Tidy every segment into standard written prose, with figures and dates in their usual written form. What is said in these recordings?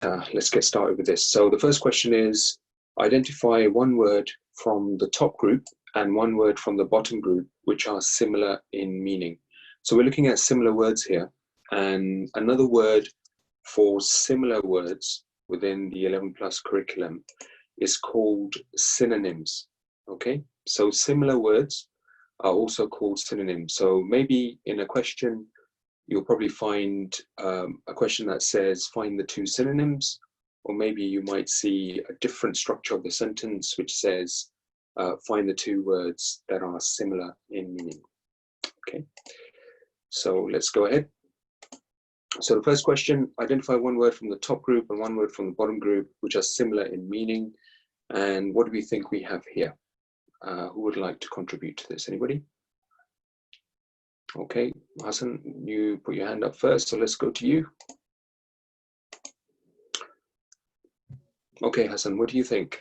Let's get started with this. So the first question is, identify one word from the top group and one word from the bottom group which are similar in meaning. So we're looking at similar words here, and another word for similar words within the 11 plus curriculum is called synonyms. Okay, so similar words are also called synonyms. So maybe in a question you'll probably find a question that says find the two synonyms, or maybe you might see a different structure of the sentence which says find the two words that are similar in meaning. Okay, so let's go ahead. So the first question, identify one word from the top group and one word from the bottom group which are similar in meaning. And what do we think we have here? Who would like to contribute to this? Anybody? Okay, Hassan, you put your hand up first, so let's go to you. Okay, Hassan, what do you think?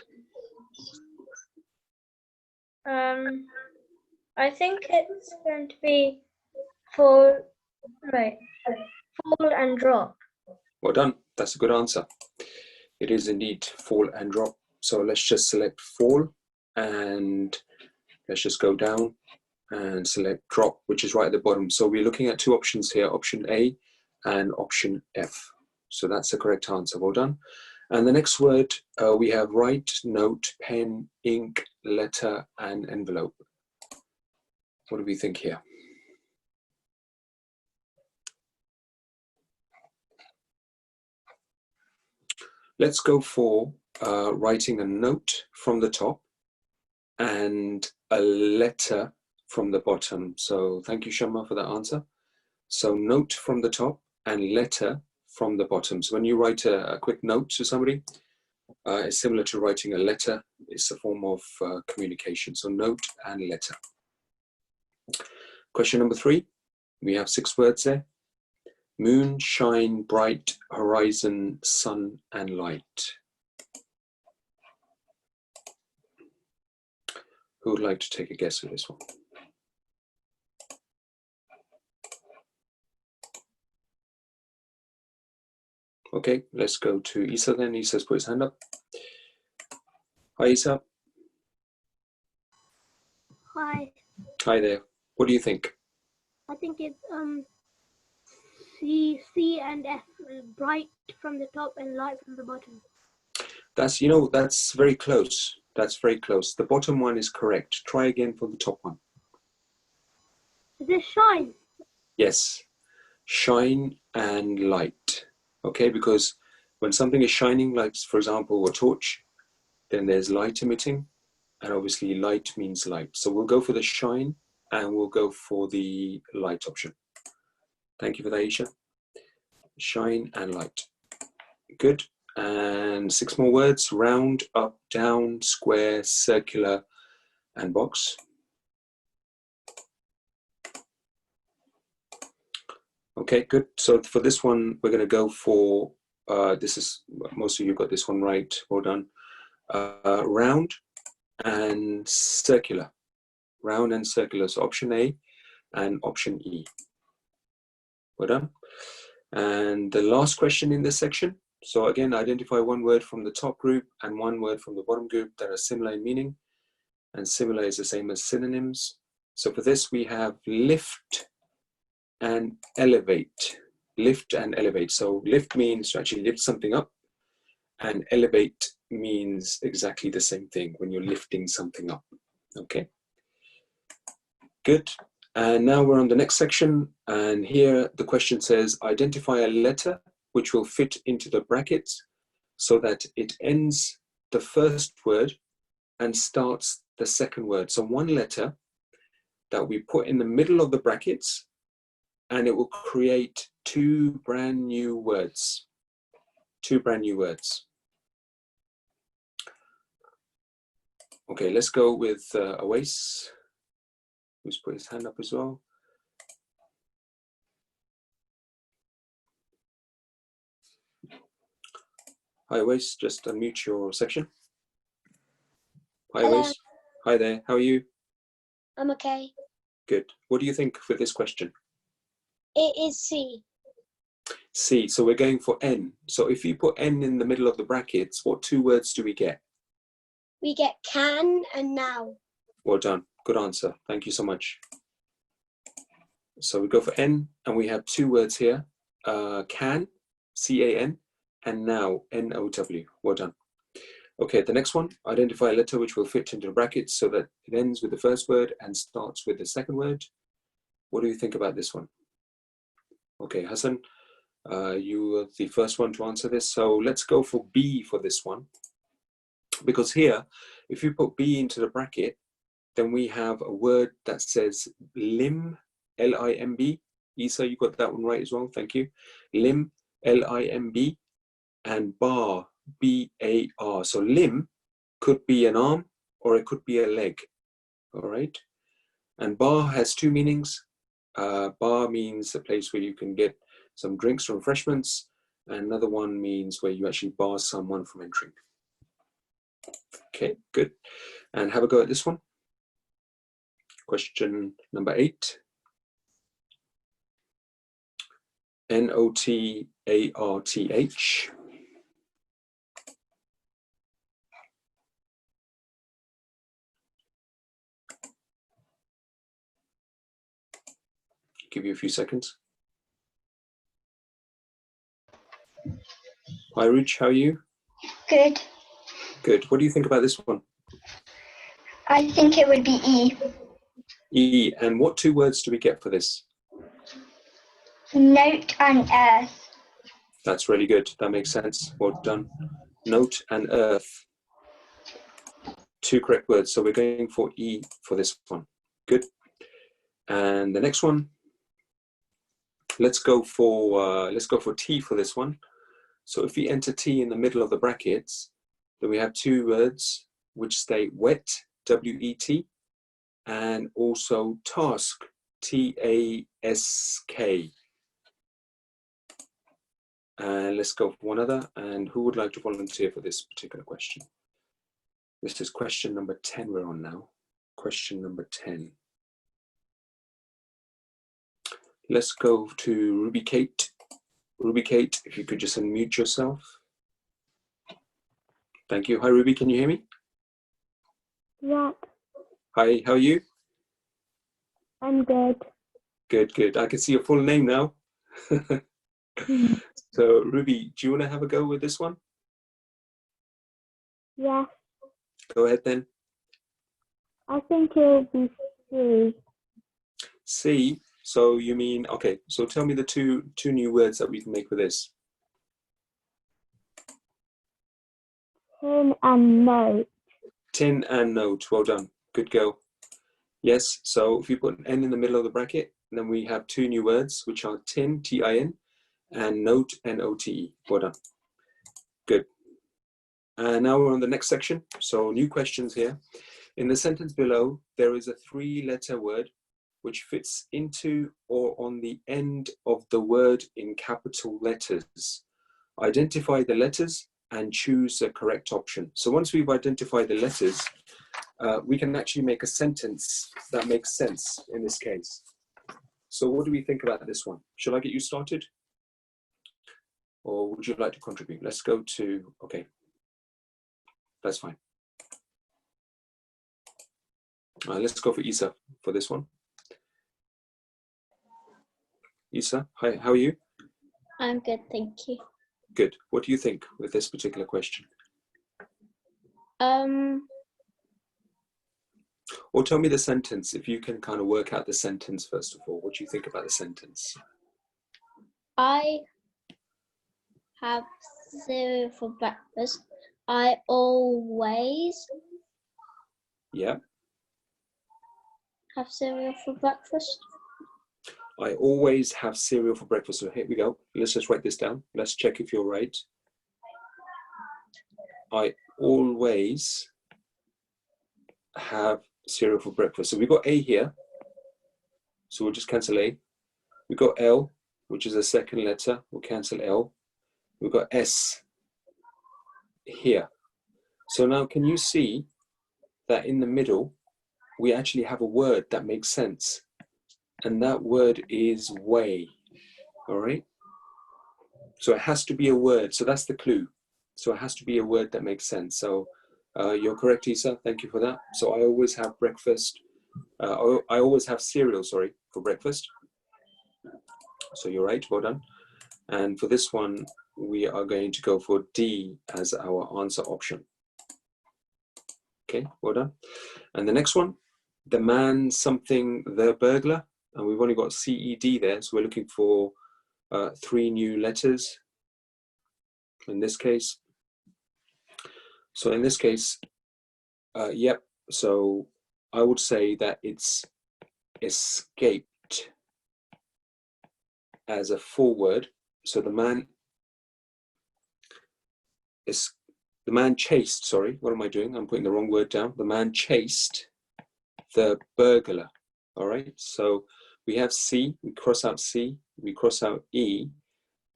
I think it's going to be fall and drop. Well done, that's a good answer. It is indeed fall and drop. So let's just select fall and let's just go down and select drop, which is right at the bottom. So we're looking at two options here, option A and option F. So that's the correct answer, well done. And the next word, we have write, note, pen, ink, letter, and envelope. What do we think here? Let's go for writing a note from the top and a letter from the bottom. So thank you, Shama, for that answer. So note from the top and letter from the bottom. So when you write a quick note to somebody, it's similar to writing a letter. It's a form of communication. So note and letter. Question number 3. We have 6 words there. Moon, shine, bright, horizon, sun, and light. Who would like to take a guess at this one? Okay, let's go to Isa then. Isa's put his hand up. Hi, Isa. Hi. Hi there. What do you think? I think it's C and F, bright from the top and light from the bottom. That's, that's very close. That's very close. The bottom one is correct. Try again for the top one. Is it shine? Yes. Shine and light. Okay, because when something is shining, like for example, a torch, then there's light emitting, and obviously light means light. So we'll go for the shine and we'll go for the light option. Thank you for that, Isha. Shine and light. Good. And 6 more words: round, up, down, square, circular, and box. Okay, good. So for this one, we're going to go for, this is, most of you got this one right. Well done. Round and circular. Round and circular. So option A and option E. Well done. And the last question in this section. So again, identify one word from the top group and one word from the bottom group that are similar in meaning. And similar is the same as synonyms. So for this, we have lift and elevate. Lift and elevate. So lift means to actually lift something up, and elevate means exactly the same thing when you're lifting something up. Okay, good. And now we're on the next section, and here the question says identify a letter which will fit into the brackets so that it ends the first word and starts the second word. So one letter that we put in the middle of the brackets, and it will create 2 brand new words. 2 brand new words. Okay, let's go with Awais, who's put his hand up as well. Hi Awais, just unmute your section. Hi Awais. Hi there, how are you? I'm okay. Good. What do you think for this question? It is C. C. So we're going for N. So if you put N in the middle of the brackets, what two words do we get? We get can and now. Well done. Good answer. Thank you so much. So we go for N, and we have two words here. Can, C-A-N, and now, N-O-W. Well done. Okay, the next one. Identify a letter which will fit into the brackets so that it ends with the first word and starts with the second word. What do you think about this one? Okay, Hassan, you were the first one to answer this. So let's go for B for this one. Because here, if you put B into the bracket, then we have a word that says limb, L-I-M-B. Isa, you got that one right as well. Thank you. Limb, L-I-M-B, and bar, B-A-R. So limb could be an arm or it could be a leg. All right. And bar has two meanings. Bar means a place where you can get some drinks or refreshments. And another one means where you actually bar someone from entering. Okay, good. And have a go at this one. Question number 8. N-O-T-A-R-T-H. Give you a few seconds. Hi, Rich, how are you? Good. Good. What do you think about this one? I think it would be E. E. And what two words do we get for this? Note and earth. That's really good. That makes sense. Well done. Note and earth. Two correct words. So we're going for E for this one. Good. And the next one. Let's go for T for this one. So if we enter T in the middle of the brackets, then we have two words which state wet, W-E-T, and also task, T-A-S-K. And let's go for one other. And who would like to volunteer for this particular question? This is question number 10 we're on now. Question number 10. Let's go to Ruby Kate. Ruby Kate, if you could just unmute yourself. Thank you. Hi, Ruby, can you hear me? Yeah, Hi, how are you? I'm good. Good, good. I can see your full name now. So, Ruby, do you want to have a go with this one? Yeah, Go ahead then. I think it'll be C. C. So you mean, okay, so tell me the two new words that we can make with this. Tin and note. Tin and note. Well done. Good girl. Yes, so if you put an N in the middle of the bracket, then we have two new words, which are tin, T-I-N, and note, N-O-T-E. Well done. Good. And now we're on the next section. So new questions here. In the sentence below, there is a 3-letter word which fits into or on the end of the word in capital letters. Identify the letters and choose the correct option. So once we've identified the letters, we can actually make a sentence that makes sense in this case. So what do we think about this one? Shall I get you started? Or would you like to contribute? Let's go to, okay, that's fine. Let's go for Isa for this one. Isa, hi, how are you? I'm good, thank you. Good. What do you think with this particular question? Or tell me the sentence, if you can kind of work out the sentence first of all. What do you think about the sentence? I have cereal for breakfast. I always Yeah. have cereal for breakfast. I always have cereal for breakfast. So here we go. Let's just write this down. Let's check if you're right. I always have cereal for breakfast. So we've got A here. So we'll just cancel A. We've got L, which is a second letter. We'll cancel L. We've got S here. So now can you see that in the middle, we actually have a word that makes sense. And that word is way, all right? So it has to be a word. So that's the clue. So it has to be a word that makes sense. So you're correct, Isa. Thank you for that. So I always have breakfast. I always have cereal, sorry, for breakfast. So you're right, well done. And for this one, we are going to go for D as our answer option. Okay, well done. And the next one, the man something, the burglar. And we've only got CED there, so we're looking for 3 new letters in this case. So in this case, yep, so I would say that it's escaped as a full word. So the man chased, sorry, what am I doing? I'm putting the wrong word down. The man chased the burglar. All right, so we have C, we cross out C, we cross out E,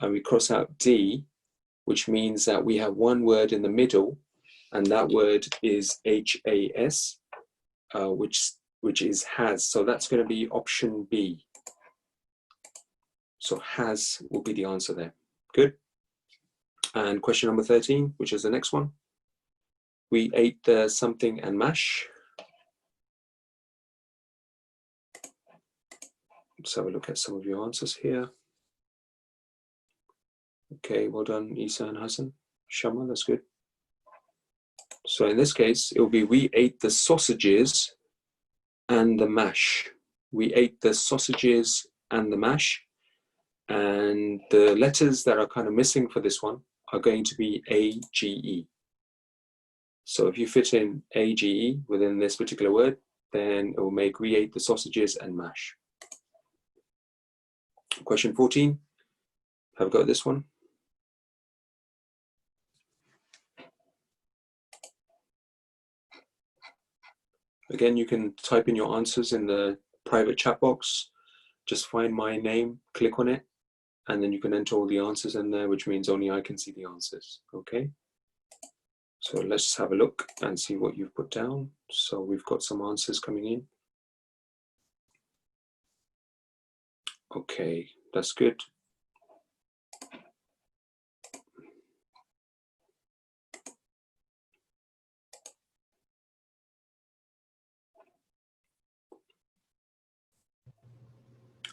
and we cross out D, which means that we have one word in the middle, and that word is HAS, which is has. So that's going to be option B. So has will be the answer there. Good. And question number 13, which is the next one. We ate the something and mash. Let's have a look at some of your answers here. Okay, well done, Isa and Hassan. Shama, that's good. So in this case, it will be we ate the sausages and the mash. We ate the sausages and the mash. And the letters that are kind of missing for this one are going to be AGE. So if you fit in AGE within this particular word, then it will make we ate the sausages and mash. Question 14, have a go at this one. Again, you can type in your answers in the private chat box. Just find my name, click on it, and then you can enter all the answers in there, which means only I can see the answers, okay? So let's have a look and see what you've put down. So we've got some answers coming in. Okay, that's good.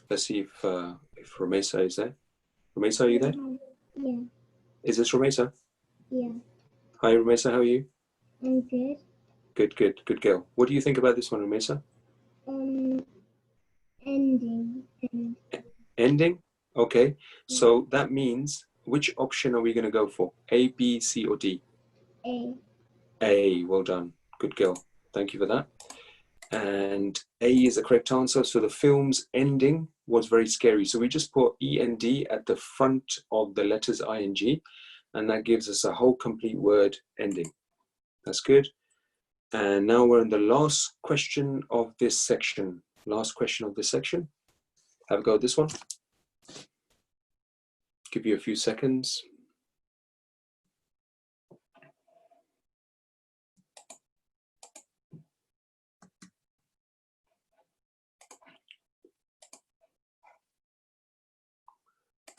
Let's see if Romesa is there. Romesa, are you there? Yeah. Is this Romesa? Yeah. Hi, Romesa, how are you? I'm good. Good, good, good girl. What do you think about this one, Romesa? Ending. Ending? Okay, so that means, which option are we going to go for? A, B, C, or D? A. A, well done. Good girl. Thank you for that. And A is the correct answer. So the film's ending was very scary. So we just put END at the front of the letters ING, and that gives us a whole complete word ending. That's good. And now we're in the last question of this section. Last question of this section. Have a go at this one. Give you a few seconds.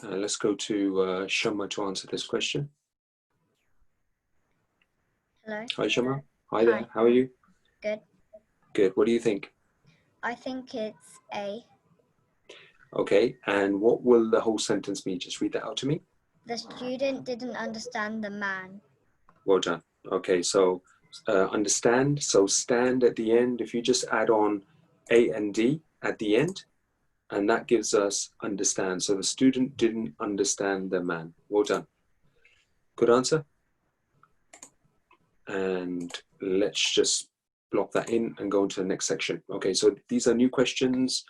Let's go to Shama to answer this question. Hello. Hi, Shama. Hi there. Hi. How are you? Good. Good. What do you think? I think it's A. Okay. And what will the whole sentence be? Just read that out to me. The student didn't understand the man. Well done. Okay. So understand. So stand at the end. If you just add on A and D at the end, and that gives us understand. So the student didn't understand the man. Well done. Good answer. And let's just block that in and go into the next section. Okay, so these are new questions.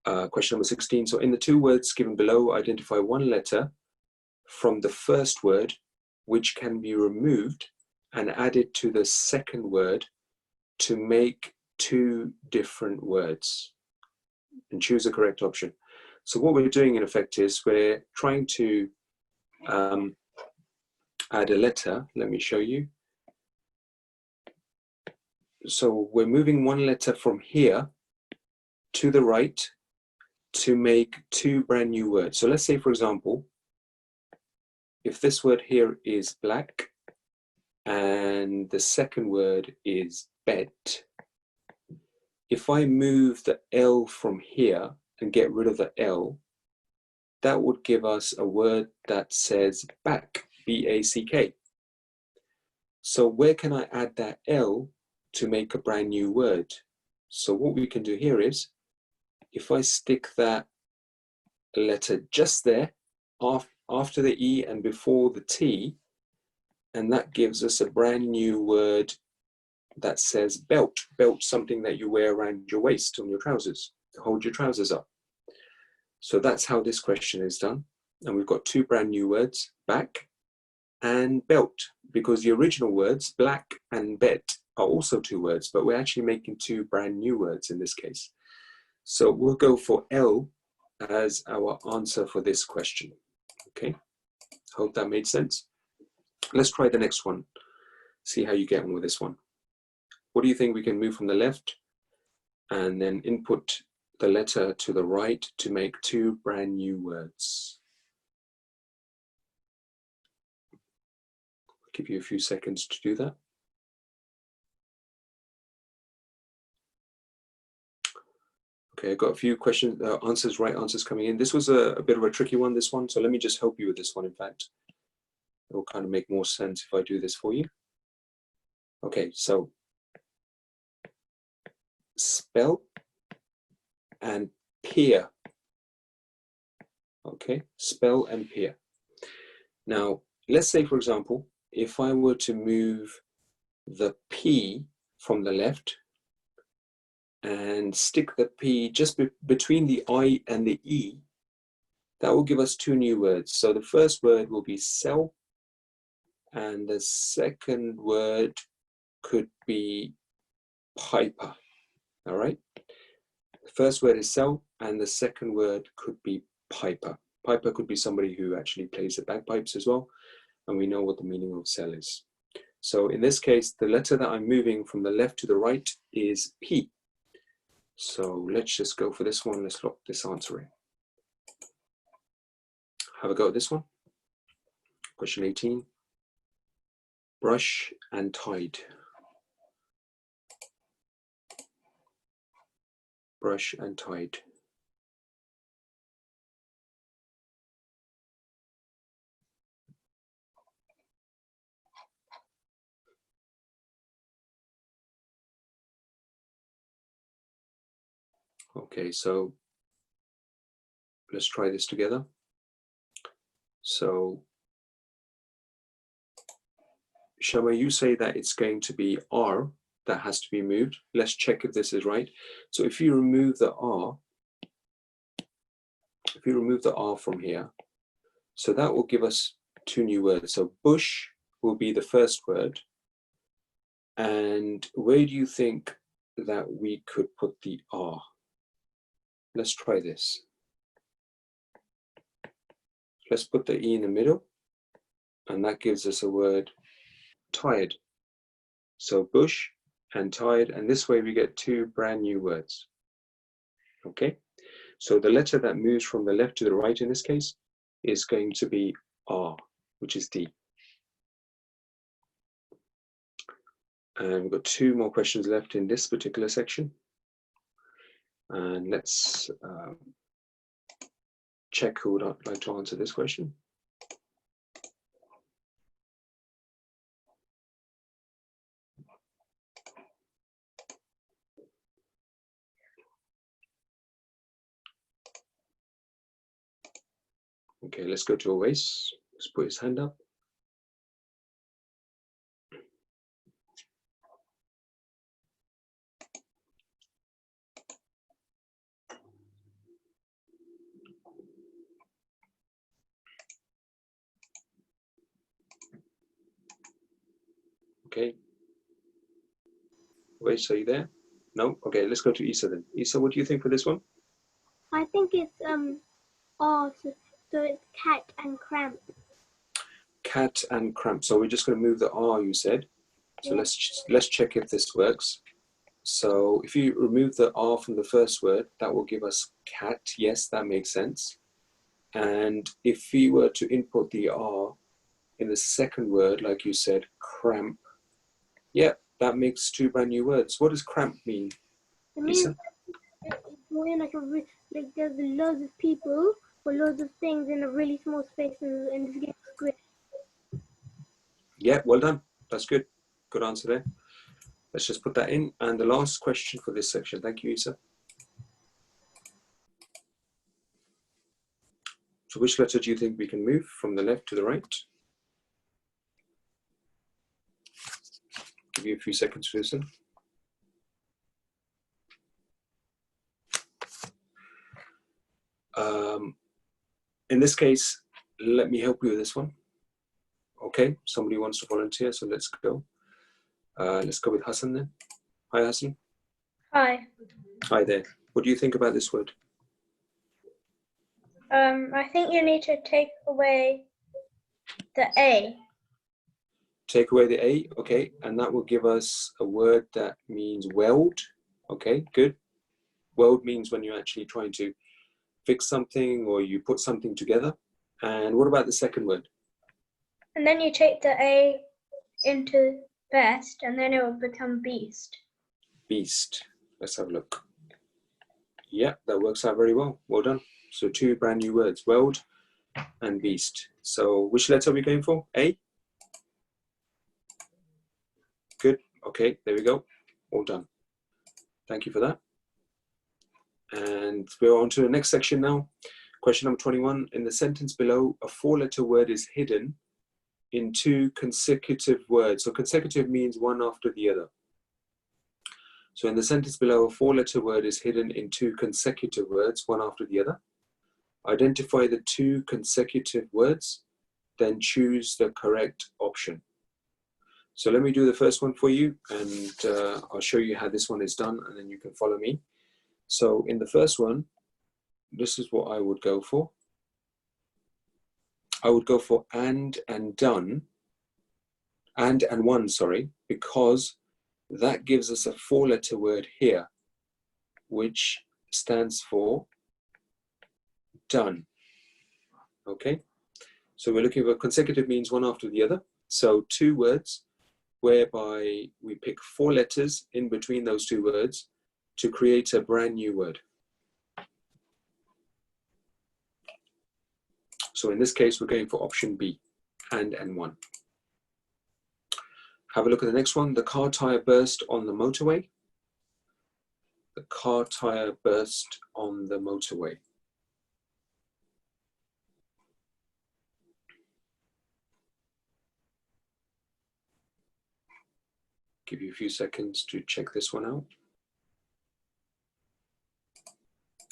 Question number 16. So in the 2 words given below, identify one letter from the first word which can be removed and added to the second word to make 2 different words, and choose the correct option. So what we're doing in effect is we're trying to add a letter. Let me show you. So we're moving one letter from here to the right to make 2 brand new words. So let's say, for example, if this word here is black and the second word is bed, if I move the L from here and get rid of the L, that would give us a word that says back, B-A-C-K. So where can I add that L to make a brand new word? So what we can do here is, if I stick that letter just there, after the E and before the T, and that gives us a brand new word that says belt. Belt, something that you wear around your waist on your trousers to hold your trousers up. So that's how this question is done. And we've got two brand new words, back and belt, because the original words, black and bed, are also two words, but we're actually making two brand new words in this case. So we'll go for L as our answer for this question. Okay, hope that made sense. Let's try the next one. See how you get on with this one. What do you think we can move from the left and then input the letter to the right to make two brand new words? I'll give you a few seconds to do that. Okay, I've got a few questions, right answers coming in. This was a bit of a tricky one, this one, so let me just help you with this one, in fact. It will kind of make more sense if I do this for you. Okay, so spell and peer. Okay, spell and peer. Now, let's say, for example, if I were to move the P from the left and stick the P just between the I and the E, that will give us two new words. So the first word will be sell, and the second word could be piper. All right. The first word is sell, and the second word could be piper. Piper could be somebody who actually plays the bagpipes as well, and we know what the meaning of sell is. So in this case, the letter that I'm moving from the left to the right is P. So let's just go for this one. Let's lock this answer in. Have a go at this one. Question 18. Brush and tide. Brush and tide. Okay, so let's try this together. So Shama, you say that it's going to be R that has to be moved. Let's check if this is right. So if you remove the R, from here, so that will give us two new words. So bush will be the first word. And where do you think that we could put the R? Let's try this. Let's put the E in the middle, and that gives us a word, tired. So bush and tired, and this way we get two brand new words. Okay, so the letter that moves from the left to the right in this case is going to be R, which is D. And we've got two more questions left in this particular section. And let's check who would like to answer this question. Okay, let's go to Awais. Let's put his hand up. Okay. Awais, are you there? No? Okay, let's go to Isa then. Isa, what do you think for this one? I think it's R, so it's cat and cramp. Cat and cramp. So we're just going to move the R, you said. So Yeah. let's check if this works. So if you remove the R from the first word, that will give us cat. Yes, that makes sense. And if we were to input the R in the second word, like you said, cramp. Yeah, that makes two brand new words. What does cramp mean, It means Lisa? it's more like like there's loads of people or loads of things in a really small space and it's getting squished. Yeah, well done. That's good. Good answer there. Let's just put that in. And the last question for this section. Thank you, Isa. So which letter do you think we can move from the left to the right? Give you a few seconds to listen. In this case, let me help you with this one. Okay, somebody wants to volunteer, so let's go. Let's go with Hassan then. Hi, Hassan. Hi. Hi there. What do you think about this word? I think you need to take away the A. Take away the A, okay, and that will give us a word that means weld. Okay, good. Weld means when you're actually trying to fix something or you put something together. And what about the second word? And then you take the A into best, and then it will become beast. Beast. Let's have a look. Yeah, that works out very well. Well done. So two brand new words, weld and beast. So which letter are we going for? A? Good. Okay, there we go. All done. Thank you for that. And we're on to the next section now. Question number 21. In the sentence below, a four-letter word is hidden in two consecutive words. So consecutive means one after the other. So in the sentence below, a four-letter word is hidden in two consecutive words, one after the other. Identify the two consecutive words, then choose the correct option. So let me do the first one for you, and I'll show you how this one is done, and then you can follow me. So in the first one, this is what I would go for. I would go for and done, and one, sorry, because that gives us a four-letter word here, which stands for done. Okay, so we're looking for consecutive means one after the other. So two words whereby we pick four letters in between those two words to create a brand new word. So in this case, we're going for option B, and one. Have a look at the next one. The car tire burst on the motorway. The car tire burst on the motorway. Give you a few seconds to check this one out.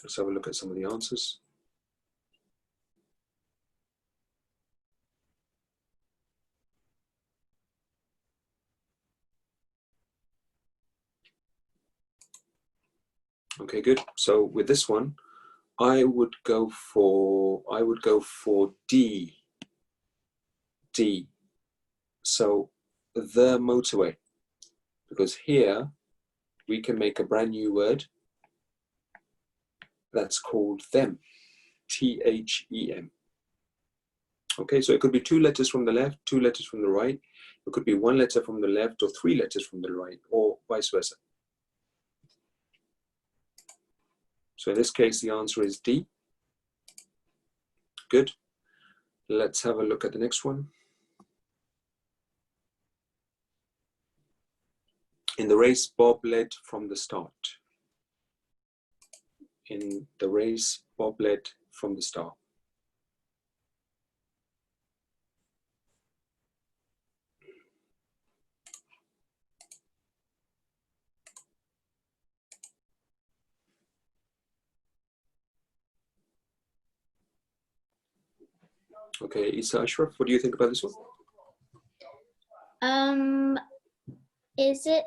Let's have a look at some of the answers. Okay, good. So with this one, I would go for D. D. So the motorway, because here we can make a brand new word that's called them. T-H-E-M. Okay, so it could be two letters from the left, two letters from the right. It could be one letter from the left or three letters from the right, or vice versa. So in this case, the answer is D. Good. Let's have a look at the next one. In the race, Bob led from the start. In the race, Bob led from the start. Okay, Isa Ashraf, what do you think about this one? Is it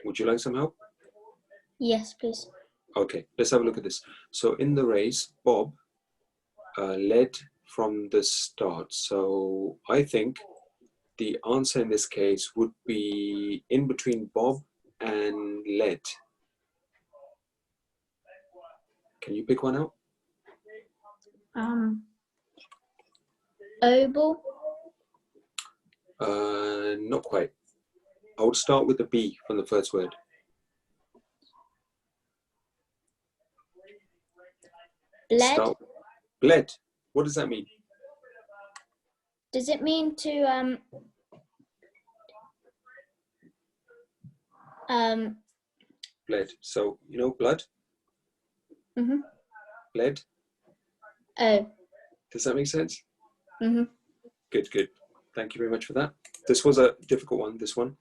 Would you like some help? yes, please. Okay, let's have a look at this. So in the race, Bob led from the start. So I think the answer in this case would be in between Bob and led. Can you pick one out? Oval. Not quite. I would start with the B from the first word. Bled. Bled. What does that mean? Does it mean to Bled. So, you know, blood? Mhm. Bled. Oh. Does that make sense? Mhm. Good, good. Thank you very much for that. This was a difficult one, this one.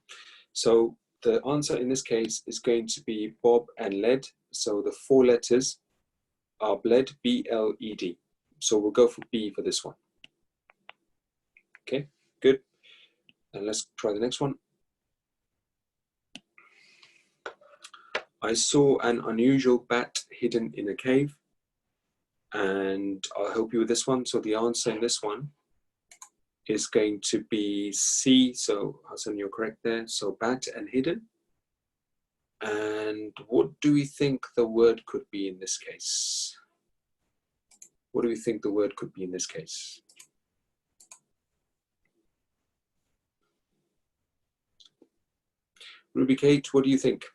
So the answer in this case is going to be Bob and Led. So the 4 letters are bled, B-L-E-D. So we'll go for B for this one. Okay, good. And let's try the next one. I saw an unusual bat hidden in a cave. And I'll help you with this one. So the answer in this one is going to be C. So Hassan, you're correct there. So bat and hidden. And what do we think the word could be in this case? What do we think the word could be in this case? Ruby Kate, what do you think?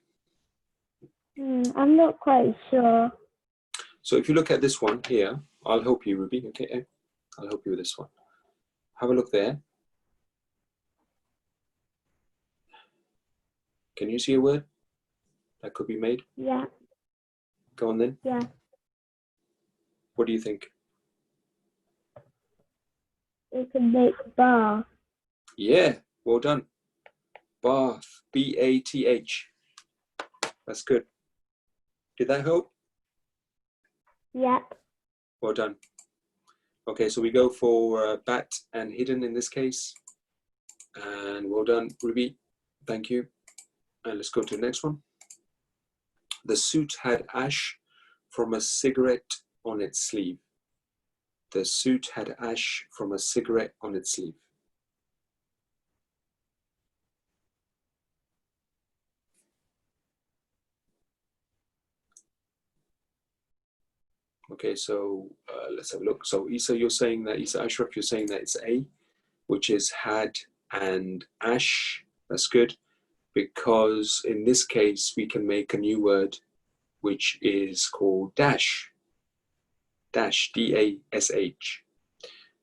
I'm not quite sure. So if you look at this one here, I'll help you, Ruby, okay? I'll help you with this one. Have a look there. Can you see a word that could be made? Yeah, Go on then. yeah. What do you think? It could make bar. Yeah, well done. Bath, B-A-T-H. That's good. Did that help? Yep. Well done. Okay, so we go for bat and hidden in this case. And well done, Ruby. Thank you. And let's go to the next one. The suit had ash from a cigarette on its sleeve. The suit had ash from a cigarette on its sleeve. Okay, so let's have a look. So Isa, you're saying that, Isa Ashraf, you're saying that it's A, which is had and ash. That's good, because in this case, we can make a new word, which is called dash. Dash, D-A-S-H.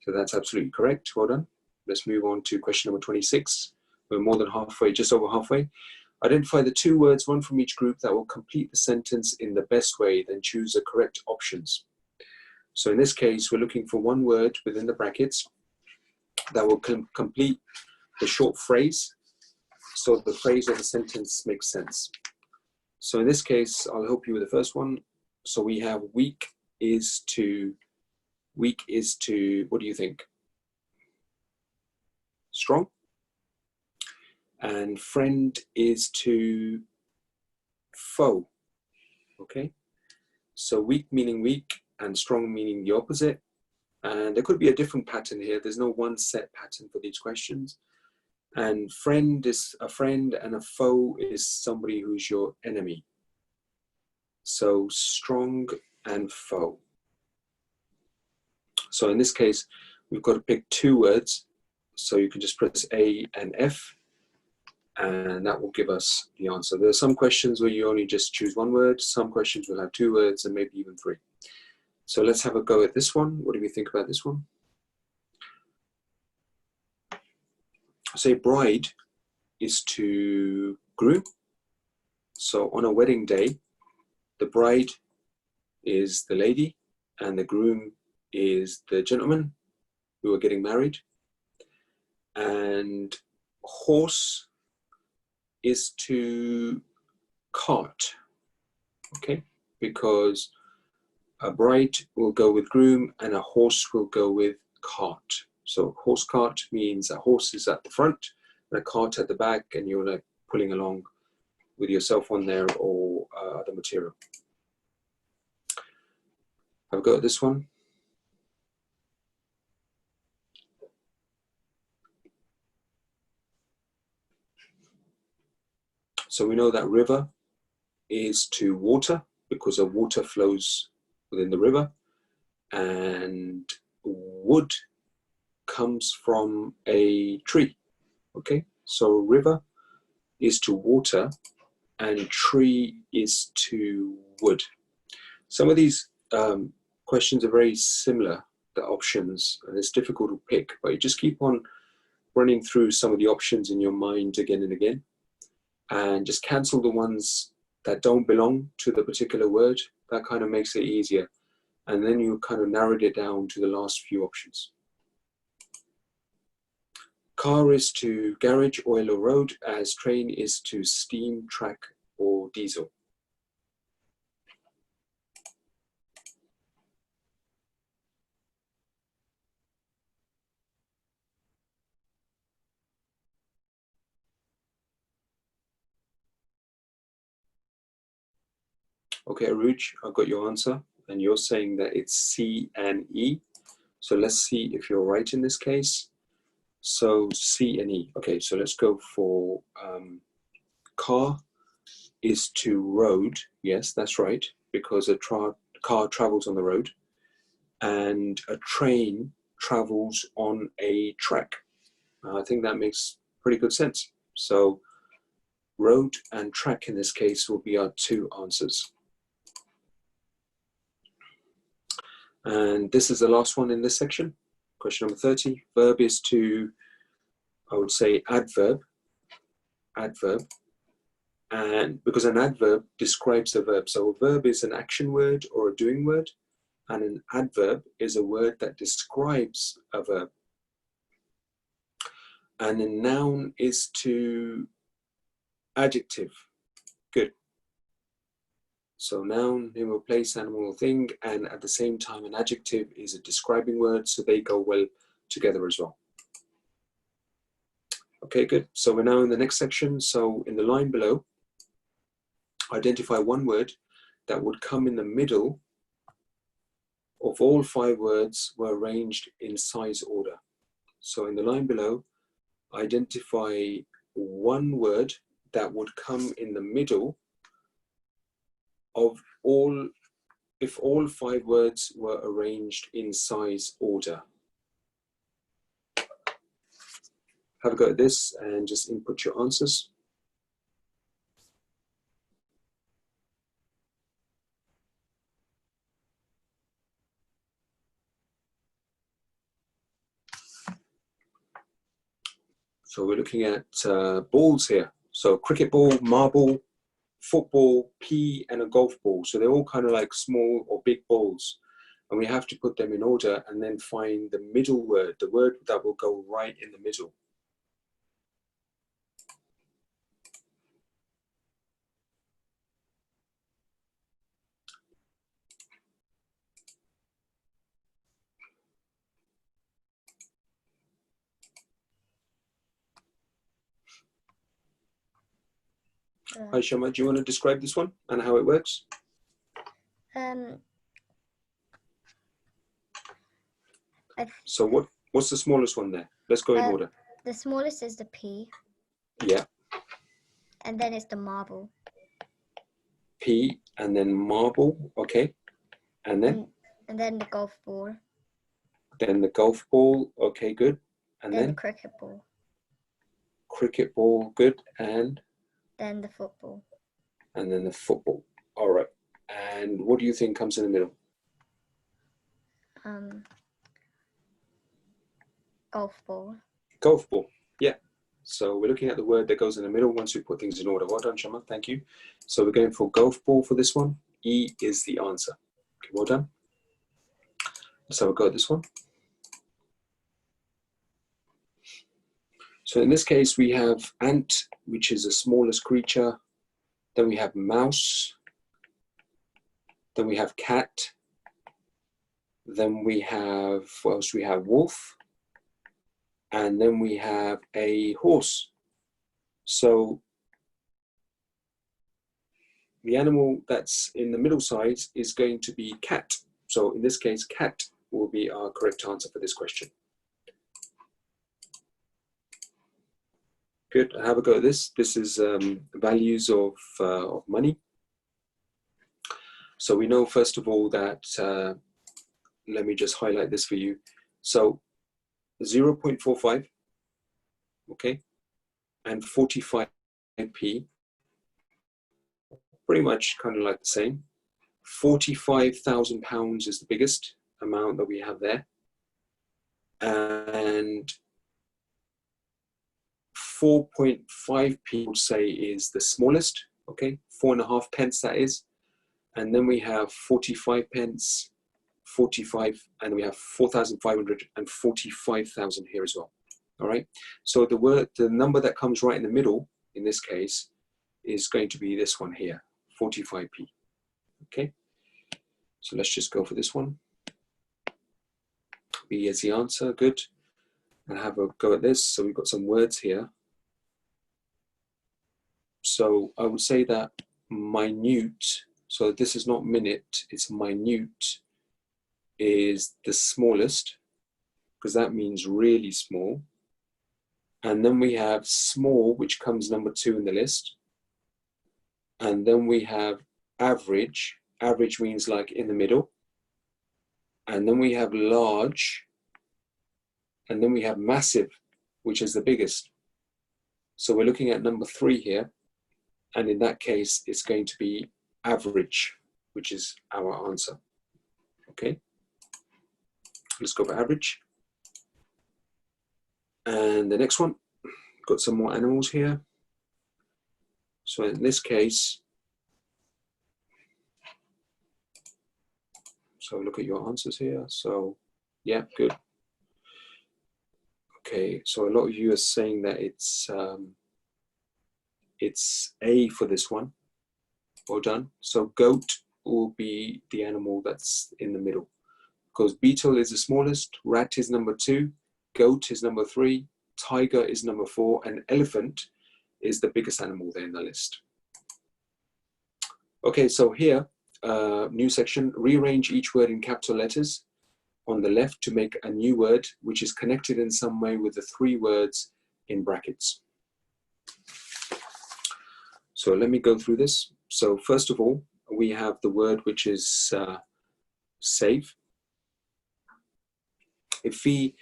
So that's absolutely correct. Well done. Let's move on to question number 26. We're more than halfway, just over halfway. Identify the 2 words, one from each group, that will complete the sentence in the best way, then choose the correct options. So in this case, we're looking for 1 word within the brackets that will complete the short phrase, so the phrase or the sentence makes sense. So in this case, I'll help you with the first one. So we have weak is to, what do you think? Strong. And friend is to foe, okay? So weak meaning weak and strong meaning the opposite. And there could be a different pattern here. There's no one set pattern for these questions. And friend is a friend and a foe is somebody who's your enemy. So strong and foe. So in this case, we've got to pick 2 words. So you can just press A and F, and that will give us the answer. There are some questions where you only just choose 1 word. Some questions will have 2 words and maybe even 3. So let's have a go at this one. What do we think about this one? Say bride is to groom. So on a wedding day, the bride is the lady and the groom is the gentleman who are getting married. And horse is to cart, okay? Because a bride will go with groom and a horse will go with cart. So horse cart means a horse is at the front and a cart at the back, and you're like pulling along with yourself on there or other material. Have a go at this one. So we know that river is to water because a water flows within the river, and wood comes from a tree. Okay, so river is to water and tree is to wood. Some of these questions are very similar, the options, and it's difficult to pick, but you just keep on running through some of the options in your mind again and again, and just cancel the ones that don't belong to the particular word. That kind of makes it easier. And then you kind of narrowed it down to the last few options. Car is to garage, oil or road, as train is to steam, track or diesel. Okay, Aruj, I've got your answer, and you're saying that it's C and E. So let's see if you're right in this case. So C and E. Okay, so let's go for car is to road. Yes, that's right, because a car travels on the road, and a train travels on a track. I think that makes pretty good sense. So road and track in this case will be our two answers. And this is the last one in this section. Question number 30. Verb is to, I would say, adverb. Adverb. And because an adverb describes a verb. So a verb is an action word or a doing word. And an adverb is a word that describes a verb. And a noun is to adjective. Good. So noun, name or place, animal or thing, and at the same time an adjective is a describing word, so they go well together as well. Okay, good. So we're now in the next section. So in the line below, identify one word that would come in the middle of all 5 words were arranged in size order. So in the line below, identify one word that would come in the middle of all, if all 5 words were arranged in size order. Have a go at this and just input your answers. So we're looking at balls here. So cricket ball, marble, football, pea, and a golf ball. So they're all kind of like small or big balls. And we have to put them in order and then find the middle word, the word that will go right in the middle. Hi, Shama, do you want to describe this one and how it works? So what's the smallest one there? Let's go in order. The smallest is the P. Yeah. And then it's the marble. P and then marble, okay. And then? And then the golf ball. Then the golf ball, okay, good. And then? The cricket ball. Cricket ball, good. And? Then the football. And then the football. All right. And what do you think comes in the middle? Golf ball. Golf ball, yeah. So we're looking at the word that goes in the middle once we put things in order. Well done, Shama, thank you. So we're going for golf ball for this one. E is the answer. Okay, well done. Let's have a go at this one. So in this case, we have ant, which is the smallest creature. Then we have mouse. Then we have cat. Then we have, what else? We have wolf. And then we have a horse. So the animal that's in the middle size is going to be cat. So in this case, cat will be our correct answer for this question. Good, have a go at this. This is values of money. So we know, first of all, that, let me just highlight this for you. So 0.45, okay, and 45p, pretty much kind of like the same. £45,000 is the biggest amount that we have there. And 4.5p would say is the smallest, okay, 4.5 pence that is. And then we have 45 pence, 45, and we have 4,500 and 45,000 here as well. All right. So the number that comes right in the middle in this case is going to be this one here, 45p. Okay. So let's just go for this one. B is the answer. Good. And have a go at this. So we've got some words here. So I would say that minute, so this is not minute, it's minute, is the smallest, because that means really small. And then we have small, which comes number 2 in the list. And then we have average. Average means like in the middle. And then we have large. And then we have massive, which is the biggest. So we're looking at number 3 here. And in that case, it's going to be average, which is our answer. Okay. Let's go for average. And the next one, got some more animals here. So in this case, so look at your answers here. So yeah, good. Okay, so a lot of you are saying that it's A for this one. Well done. So goat will be the animal that's in the middle, because beetle is the smallest, rat is number 2, goat is number 3, tiger is number 4, and elephant is the biggest animal there in the list. Okay, so here, new section, rearrange each word in capital letters on the left to make a new word which is connected in some way with the 3 words in brackets. So let me go through this. So first of all, we have the word which is save. If we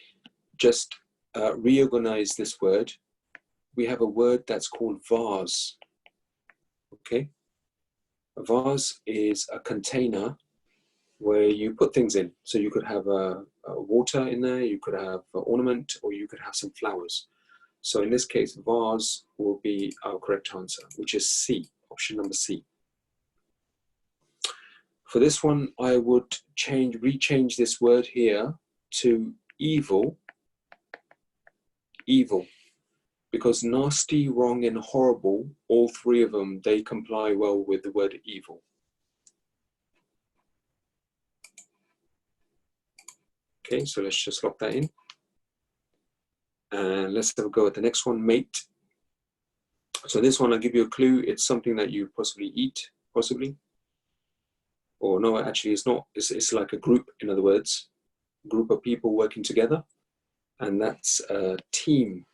just reorganize this word, we have a word that's called vase. Okay, a vase is a container where you put things in. So you could have a water in there, you could have an ornament, or you could have some flowers. So in this case, vase will be our correct answer, which is C, option number C. For this one, I would rechange this word here to evil, evil, because nasty, wrong, and horrible, all 3 of them, they comply well with the word evil. Okay, so let's just lock that in. And let's have a go at the next one, mate. So this one, I'll give you a clue. It's something that you possibly eat, possibly. Or no, actually it's not. It's like a group, in other words. Group of people working together. And that's a team.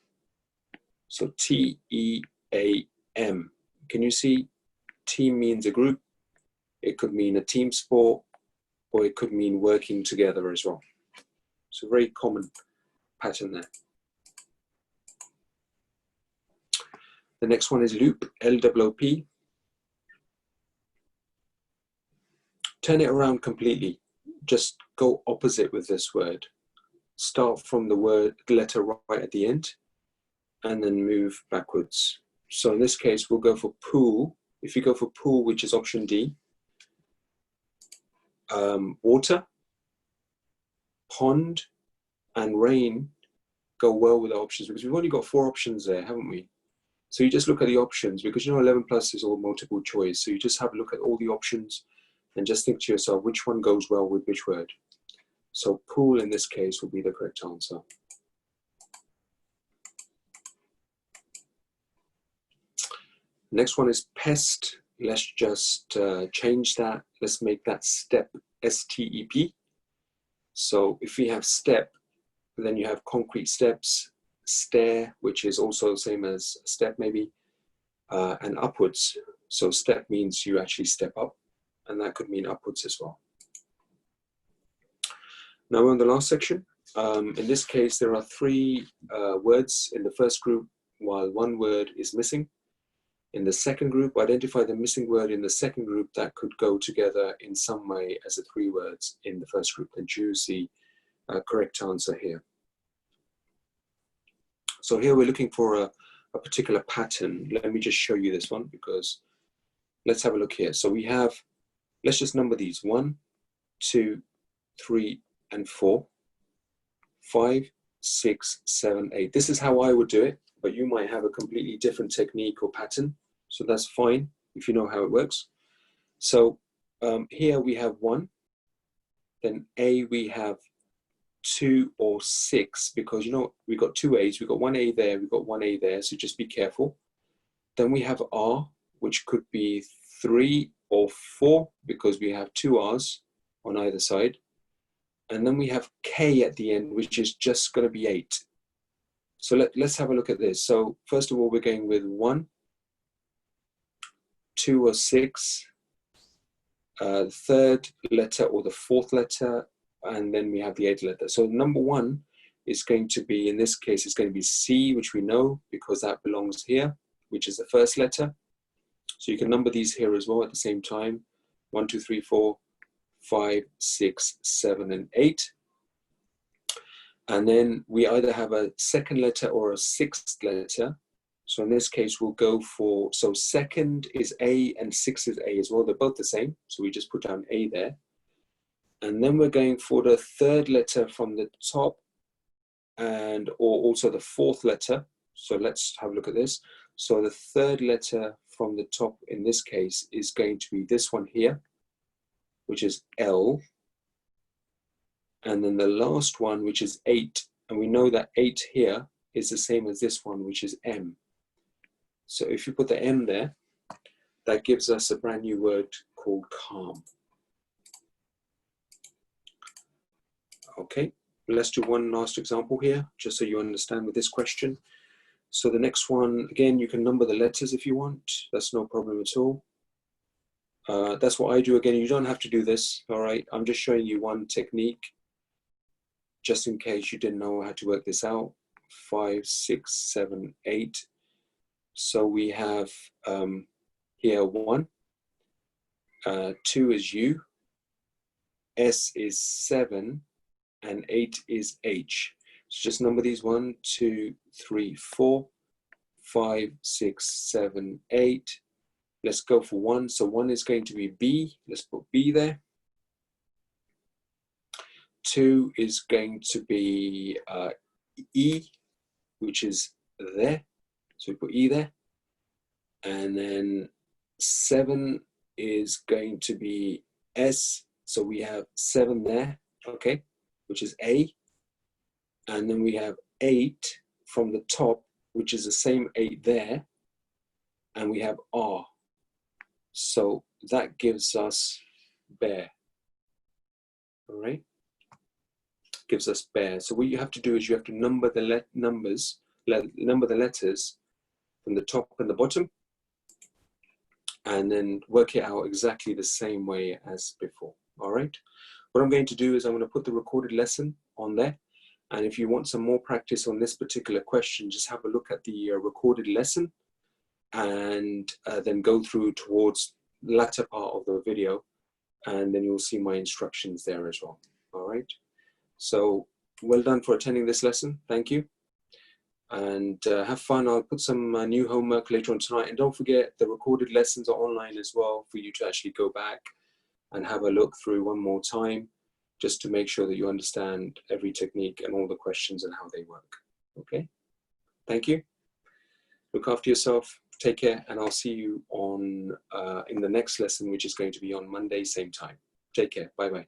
So T-E-A-M. Can you see? Team means a group. It could mean a team sport, or it could mean working together as well. It's a very common pattern there. The next one is loop, L-O-O-P. Turn it around completely. Just go opposite with this word. Start from the letter right at the end, and then move backwards. So in this case, we'll go for pool. If you go for pool, which is option D, water, pond, and rain go well with the options, because we've only got 4 options there, haven't we? So you just look at the options, because 11 plus is all multiple choice. So you just have a look at all the options and just think to yourself, which one goes well with which word? So pool in this case will be the correct answer. Next one is pest. Let's just change that. Let's make that step, S-T-E-P. So if we have step, then you have concrete steps, stair, which is also the same as step maybe, and upwards. So step means you actually step up, and that could mean upwards as well. Now we're on the last section. In this case, there are 3 words in the first group, while 1 word is missing. In the second group, identify the missing word in the second group that could go together in some way as the 3 words in the first group, and choose the correct answer here. So here we're looking for a particular pattern. Let me just show you this one, because let's have a look here. So we have, let's just number these: 1, 2, 3, and 4, 5, 6, 7, 8. This is how I would do it, but you might have a completely different technique or pattern. So that's fine if you know how it works. So here we have 1, then A we have 2 or 6, because you know we got 2 A's, we got 1 A there, we got 1 A there, so just be careful. Then we have R, which could be 3 or 4, because we have 2 R's on either side. And then we have K at the end, which is just going to be 8. So let's have a look at this. So first of all, we're going with 1, 2 or 6, the third letter or the fourth letter, and then we have the 8th letter. So number 1 is going to be, in this case, it's going to be C, which we know because that belongs here, which is the first letter. So you can number these here as well at the same time: 1, 2, 3, 4, 5, 6, 7, and 8. And then we either have a second letter or a 6th letter. So in this case, we'll go for, so second is A and 6 is A as well. They're both the same. So we just put down A there. And then we're going for the 3rd letter from the top, and or also the 4th letter. So let's have a look at this. So the 3rd letter from the top in this case is going to be this one here, which is L. And then the last one, which is 8. And we know that 8 here is the same as this one, which is M. So if you put the M there, that gives us a brand new word called calm. Okay, let's do one last example here, just so you understand with this question. So the next one, again, you can number the letters if you want. That's no problem at all. That's what I do. Again, you don't have to do this, all right? I'm just showing you one technique, just in case you didn't know how to work this out. 5, 6, 7, 8. So we have here 1, 2 is U, S is 7, and 8 is H. So just number these: 1, 2, 3, 4, 5, 6, 7, 8. Let's go for 1. So 1 is going to be B. Let's put B there. 2 is going to be E, which is there. So we put E there. And then 7 is going to be S. So we have 7 there, okay, which is A. And then we have 8 from the top, which is the same 8 there. And we have R. So that gives us bear. All right, gives us bear. So what you have to do is you have to number the number the letters from the top and the bottom, and then work it out exactly the same way as before. All right. What I'm going to do is I'm going to put the recorded lesson on there. And if you want some more practice on this particular question, just have a look at the recorded lesson, and then go through towards the latter part of the video, and then you'll see my instructions there as well. All right. So well done for attending this lesson. Thank you. And have fun. I'll put some new homework later on tonight. And don't forget, the recorded lessons are online as well for you to actually go back and have a look through one more time, just to make sure that you understand every technique and all the questions and how they work. Okay. Thank you. Look after yourself. Take care. And I'll see you on in the next lesson, which is going to be on Monday, same time. Take care. Bye-bye.